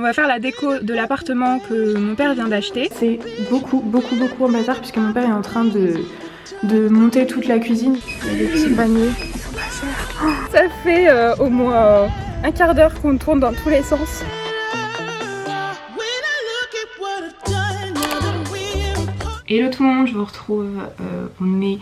On va faire la déco de l'appartement que mon père vient d'acheter. C'est beaucoup en bazar puisque mon père est en train de monter toute la cuisine. Il y a des petits paniers qui sont pas chers. Ça fait au moins un quart d'heure qu'on tourne dans tous les sens. Hello tout le monde, je vous retrouve, on est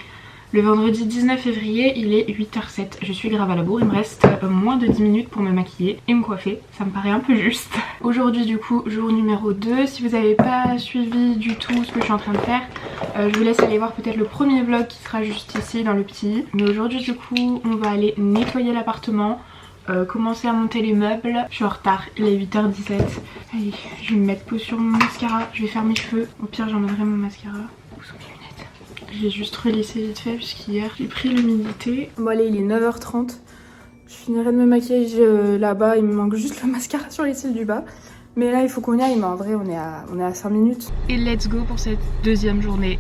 le vendredi 19 février, il est 8h07, je suis grave à la bourre, il me reste moins de 10 minutes pour me maquiller et me coiffer, ça me paraît un peu juste. Aujourd'hui du coup, jour numéro 2, si vous n'avez pas suivi du tout ce que je suis en train de faire, je vous laisse aller voir peut-être le premier vlog qui sera juste ici dans le petit. Mais aujourd'hui du coup, on va aller nettoyer l'appartement. Commencer à monter les meubles. Je suis en retard, il est 8h17. Allez, je vais me mettre pause sur mon mascara, je vais faire mes cheveux. Au pire j'enlèverai mon mascara. Où sont mes lunettes? J'ai juste relissé vite fait puisqu'hier j'ai pris l'humidité. Bon allez, il est 9h30. Je finirai de me maquiller là-bas, il me manque juste le mascara sur les cils du bas. Mais là il faut qu'on y aille, mais en vrai on est à 5 minutes. Et let's go pour cette deuxième journée.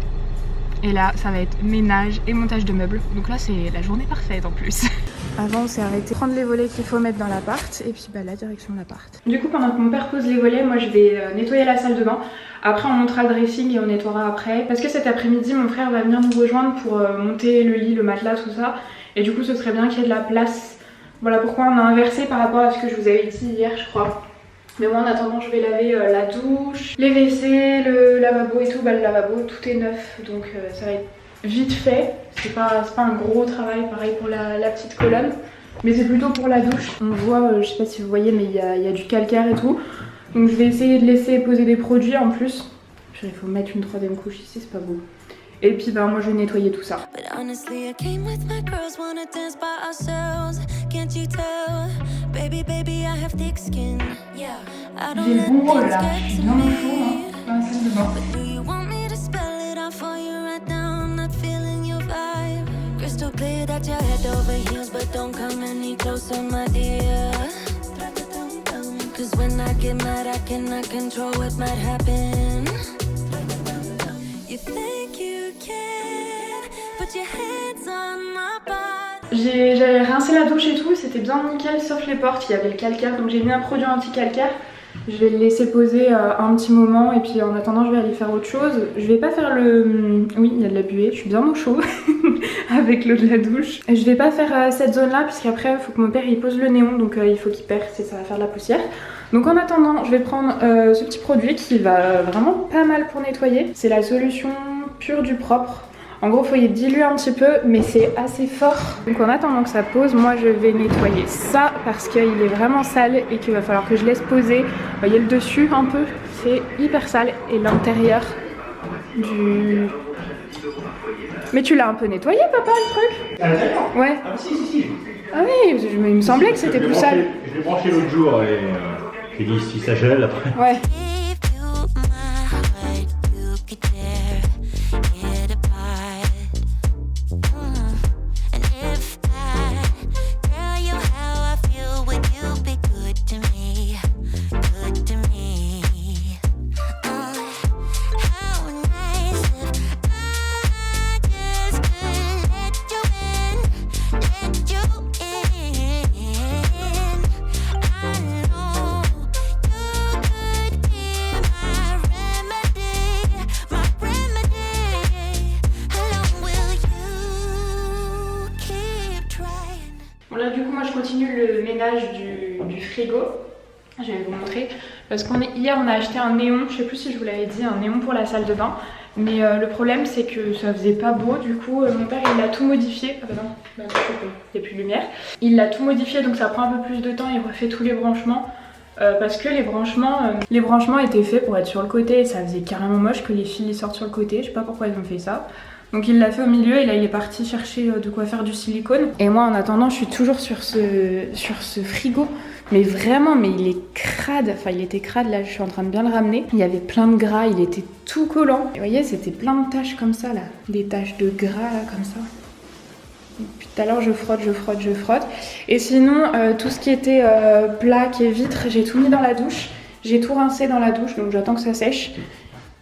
Et là ça va être ménage et montage de meubles. Donc là c'est la journée parfaite en plus. Avant on s'est arrêté prendre les volets qu'il faut mettre dans l'appart et puis la direction de l'appart. Du coup pendant que mon père pose les volets, moi je vais nettoyer la salle de bain. Après on montera le dressing et on nettoiera après. Parce que cet après-midi mon frère va venir nous rejoindre pour monter le lit, le matelas, tout ça. Et du coup ce serait bien qu'il y ait de la place. Voilà pourquoi on a inversé par rapport à ce que je vous avais dit hier je crois. Mais moi en attendant je vais laver la douche, les WC, le lavabo et tout. Le lavabo tout est neuf donc ça va être vite fait. C'est pas un gros travail pareil pour la petite colonne. Mais c'est plutôt pour la douche. On voit, je sais pas si vous voyez mais il y a du calcaire et tout. Donc je vais essayer de laisser poser des produits en plus. Il faut mettre une troisième couche ici, c'est pas beau. Et puis moi je vais nettoyer tout ça. J'ai le bon rôle là, je suis bien au chaud dans la salle de bain. J'avais rincé la douche et tout, c'était bien nickel sauf les portes, il y avait le calcaire donc j'ai mis un produit anti-calcaire. Je vais le laisser poser un petit moment et puis en attendant je vais aller faire autre chose. Je vais pas faire le... Oui, il y a de la buée, je suis bien au chaud avec l'eau de la douche. Je vais pas faire cette zone là puisqu'après il faut que mon père il pose le néon donc il faut qu'il perce et ça va faire de la poussière. Donc en attendant je vais prendre ce petit produit qui va vraiment pas mal pour nettoyer. C'est la solution pure du propre. En gros, il faut y diluer un petit peu, mais c'est assez fort. Donc en attendant que ça pose, moi je vais nettoyer ça parce qu'il est vraiment sale et qu'il va falloir que je laisse poser. Vous voyez le dessus un peu, c'est hyper sale. Et l'intérieur du... Mais tu l'as un peu nettoyé papa le truc? À l'intérieur? Ouais. Ah si. Ah oui, il me semblait que c'était plus sale. Je l'ai branché l'autre jour et j'ai dit si ça gèle après. Ouais. Là du coup moi je continue le ménage du frigo. Je vais vous montrer parce hier on a acheté un néon, je sais plus si je vous l'avais dit, un néon pour la salle de bain. Mais le problème c'est que ça faisait pas beau, du coup mon père il a tout modifié. Ah bah non, il n'y a plus de lumière. Il l'a tout modifié donc ça prend un peu plus de temps, il refait tous les branchements. Parce que les branchements étaient faits pour être sur le côté et ça faisait carrément moche que les fils sortent sur le côté, je sais pas pourquoi ils ont fait ça. Donc il l'a fait au milieu et là il est parti chercher de quoi faire du silicone. Et moi en attendant je suis toujours sur ce frigo. Mais vraiment, mais il est crade, enfin il était crade, là je suis en train de bien le ramener. Il y avait plein de gras, il était tout collant. Et vous voyez c'était plein de taches comme ça là, des taches de gras là comme ça. Et puis tout à l'heure je frotte. Et sinon tout ce qui était plaques et vitres, j'ai tout mis dans la douche. J'ai tout rincé dans la douche donc j'attends que ça sèche.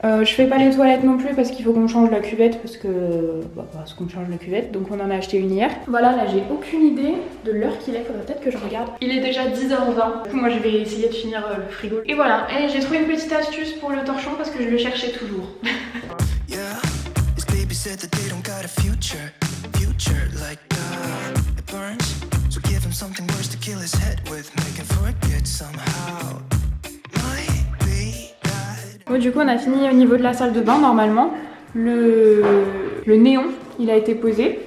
Je fais pas les toilettes non plus parce qu'il faut qu'on change la cuvette parce qu'on change la cuvette, donc on en a acheté une hier. Voilà, là j'ai aucune idée de l'heure qu'il est, faudrait peut-être que je regarde. Il est déjà 10h20, du coup moi je vais essayer de finir le frigo. Et voilà, et j'ai trouvé une petite astuce pour le torchon parce que je le cherchais toujours. Bon, du coup on a fini au niveau de la salle de bain. Normalement le néon il a été posé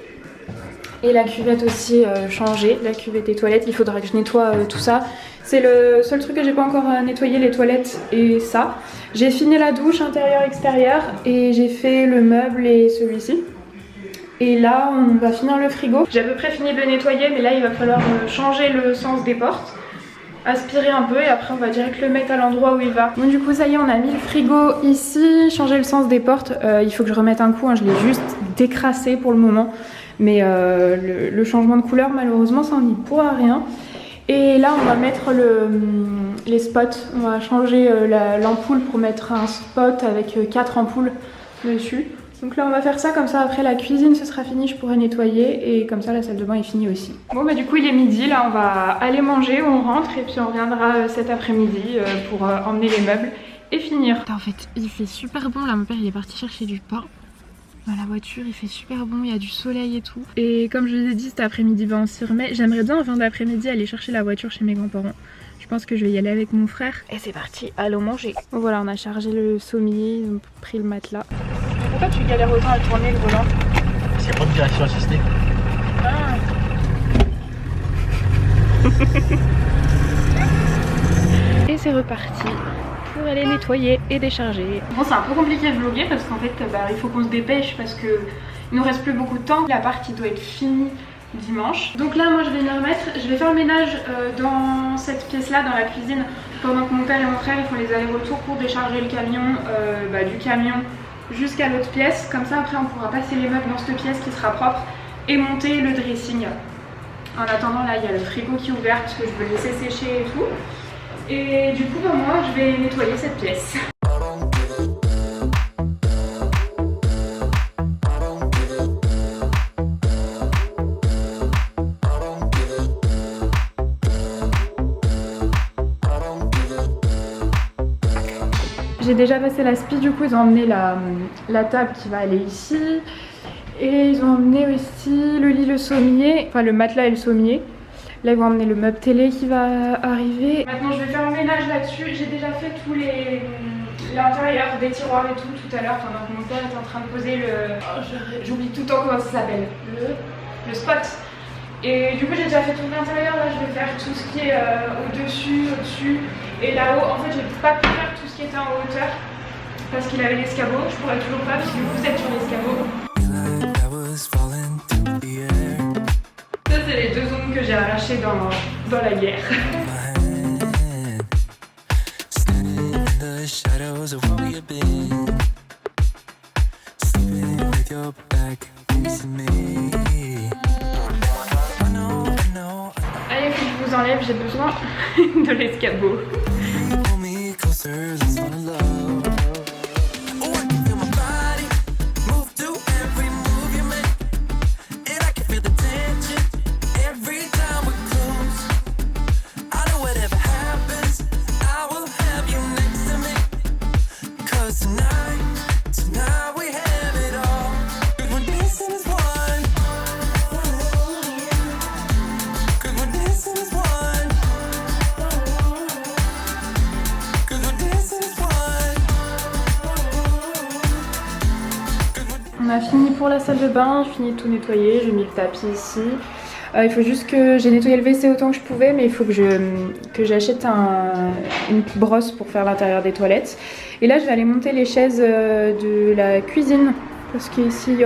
et la cuvette aussi changée, la cuvette des toilettes. Il faudra que je nettoie tout ça. C'est le seul truc que j'ai pas encore nettoyé, les toilettes et ça. J'ai fini la douche intérieur extérieur et j'ai fait le meuble et celui-ci. Et là on va finir le frigo. J'ai à peu près fini de le nettoyer, mais là il va falloir changer le sens des portes, aspirer un peu et après on va direct le mettre à l'endroit où il va. Bon, du coup ça y est, on a mis le frigo ici, changé le sens des portes. Il faut que je remette un coup, hein, je l'ai juste décrassé pour le moment. Mais le changement de couleur malheureusement ça n'y pourra rien. Et là on va mettre les spots, on va changer l'ampoule pour mettre un spot avec 4 ampoules dessus. Donc là on va faire ça, comme ça après la cuisine ce sera fini, je pourrai nettoyer et comme ça la salle de bain est finie aussi. Bon bah du coup il est midi, là on va aller manger, on rentre et puis on reviendra cet après-midi pour emmener les meubles et finir. En fait il fait super bon là, mon père il est parti chercher du pain. Dans la voiture il fait super bon, il y a du soleil et tout. Et comme je vous ai dit cet après-midi bah on s'y remet. J'aimerais bien en fin d'après-midi aller chercher la voiture chez mes grands-parents. Je pense que je vais y aller avec mon frère. Et c'est parti, allons manger. Bon, voilà, on a chargé le sommier, ils ont pris le matelas. Pourquoi tu galères autant à tourner le volant? C'est pas de direction assistée. Ah. Et c'est reparti pour aller nettoyer et décharger. Bon, c'est un peu compliqué de vlogger parce qu'en fait il faut qu'on se dépêche parce que il nous reste plus beaucoup de temps. La partie doit être finie dimanche. Donc là moi je vais m'y remettre, je vais faire le ménage dans cette pièce là, dans la cuisine, pendant que mon père et mon frère ils font les allers-retours pour décharger le camion du camion jusqu'à l'autre pièce. Comme ça après on pourra passer les meubles dans cette pièce qui sera propre et monter le dressing. En attendant là il y a le frigo qui est ouvert parce que je veux laisser sécher et tout. Et du coup moi je vais nettoyer cette pièce. J'ai déjà passé la spie, du coup ils ont emmené la table qui va aller ici. Et ils ont emmené aussi le lit, le sommier, enfin le matelas et le sommier. Là ils vont emmener le meuble télé qui va arriver. Maintenant je vais faire le ménage là-dessus. J'ai déjà fait tous l'intérieur des tiroirs et tout à l'heure pendant que mon père était en train de poser le... Oh, j'oublie tout le temps comment ça s'appelle. Le spot. Et du coup j'ai déjà fait tout l'intérieur, là je vais faire tout ce qui est au-dessus, au-dessus et là-haut. En fait j'ai pas pu faire tout ce qui était en hauteur parce qu'il avait l'escabeau, je pourrais toujours pas parce que vous êtes sur l'escabeau. Ça c'est les 2 ongles que j'ai arrachés dans la guerre. Allez, faut que je vous enlève, j'ai besoin de l'escabeau. On a fini pour la salle de bain, j'ai fini de tout nettoyer, j'ai mis le tapis ici. Il faut juste que j'ai nettoyé le WC autant que je pouvais, mais il faut que j'achète une brosse pour faire l'intérieur des toilettes. Et là je vais aller monter les chaises de la cuisine parce qu'ici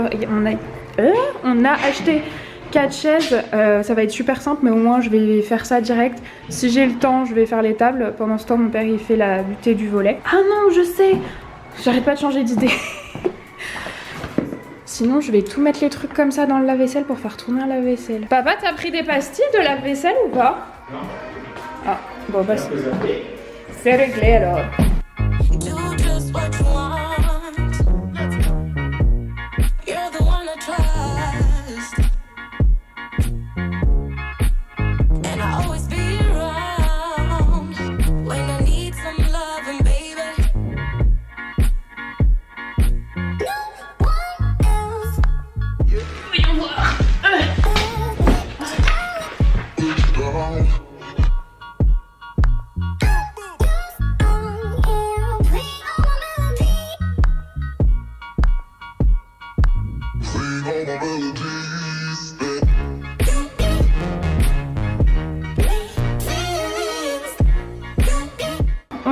on a acheté 4 chaises, ça va être super simple mais au moins je vais faire ça direct. Si j'ai le temps je vais faire les tables, pendant ce temps mon père il fait la butée du volet. Ah non je sais, j'arrête pas de changer d'idée. Sinon je vais tout mettre les trucs comme ça dans le lave-vaisselle pour faire tourner un lave-vaisselle. Papa t'as pris des pastilles de lave-vaisselle ou pas? Non. Ah bon bah c'est réglé alors.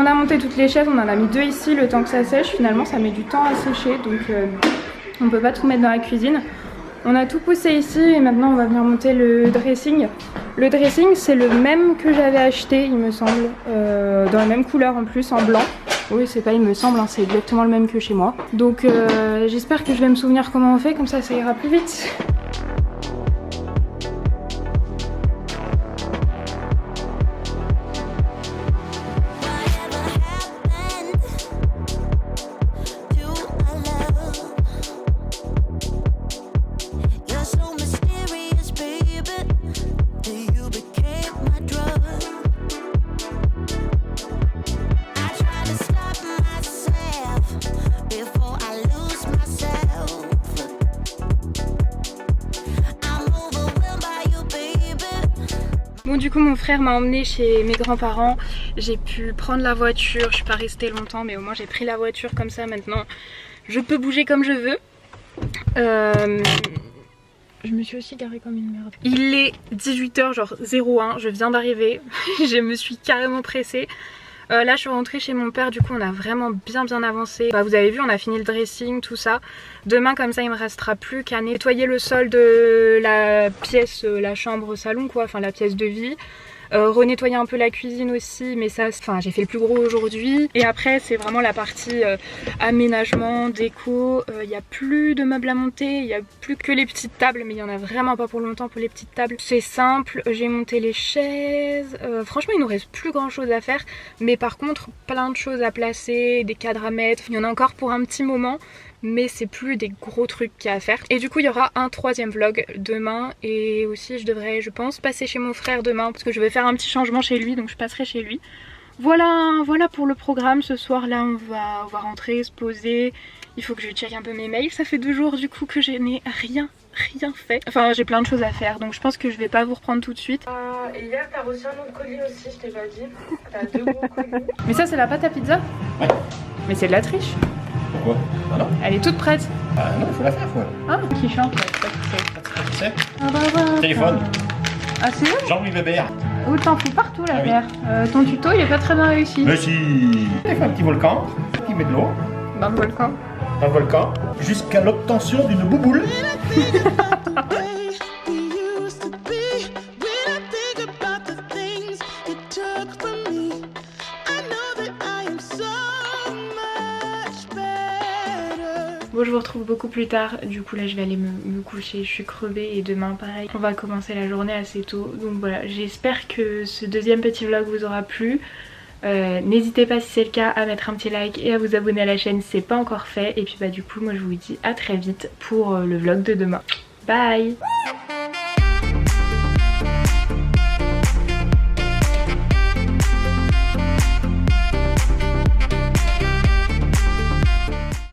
On a monté toutes les chaises, on en a mis 2 ici le temps que ça sèche. Finalement ça met du temps à sécher donc on peut pas tout mettre dans la cuisine. On a tout poussé ici et maintenant on va venir monter le dressing. Le dressing c'est le même que j'avais acheté il me semble, dans la même couleur en plus, en blanc. Oui c'est pas il me semble, hein, c'est exactement le même que chez moi. Donc j'espère que je vais me souvenir comment on fait, comme ça ira plus vite. Bon du coup mon frère m'a emmené chez mes grands-parents, j'ai pu prendre la voiture, je suis pas restée longtemps mais au moins j'ai pris la voiture comme ça maintenant je peux bouger comme je veux. Je me suis aussi garée comme une merde. Il est 18h genre 01, je viens d'arriver, je me suis carrément pressée. Là je suis rentrée chez mon père, du coup on a vraiment bien avancé. Bah, vous avez vu on a fini le dressing, tout ça. Demain comme ça il me restera plus qu'à nettoyer le sol de la pièce, la chambre salon quoi, enfin la pièce de vie. Renettoyer un peu la cuisine aussi, mais ça, enfin j'ai fait le plus gros aujourd'hui. Et après c'est vraiment la partie aménagement, déco. Il n'y a plus de meubles à monter, il n'y a plus que les petites tables, mais il n'y en a vraiment pas pour longtemps pour les petites tables. C'est simple, j'ai monté les chaises. Franchement il nous reste plus grand chose à faire, mais par contre plein de choses à placer, des cadres à mettre. Il y en a encore pour un petit moment, mais c'est plus des gros trucs qu'il y a à faire. Et du coup il y aura un 3e vlog demain, et aussi je devrais je pense passer chez mon frère demain parce que je vais faire un petit changement chez lui, donc je passerai chez lui. Voilà pour le programme. Ce soir là on va rentrer, se poser. Il faut que je check un peu mes mails, ça fait 2 jours du coup que je n'ai rien fait. Enfin j'ai plein de choses à faire donc je pense que je vais pas vous reprendre tout de suite. Et hier t'as reçu un autre colis aussi, je t'ai pas dit. T'as 2 gros colis. Mais ça c'est la pâte à pizza? Ouais. Mais c'est de la triche. Pourquoi? Ah non. Elle est toute prête. Ah non, il faut la faire quoi. Ah, qui chante? Tu sais. Ah bah. Téléphone. Ah c'est vrai? Jean-Louis Weber. Oh t'en fous partout la Ah, paire. Oui. Ton tuto il est pas très bien réussi. Mais si. Il fait un petit volcan, il met de l'eau. Dans le volcan. Un volcan, jusqu'à l'obtention d'une bouboule. Bon je vous retrouve beaucoup plus tard, du coup là je vais aller me coucher, je suis crevée et demain pareil on va commencer la journée assez tôt. Donc voilà, j'espère que ce 2e petit vlog vous aura plu. N'hésitez pas si c'est le cas à mettre un petit like et à vous abonner à la chaîne si c'est pas encore fait. Et puis bah du coup moi je vous dis à très vite pour le vlog de demain. Bye.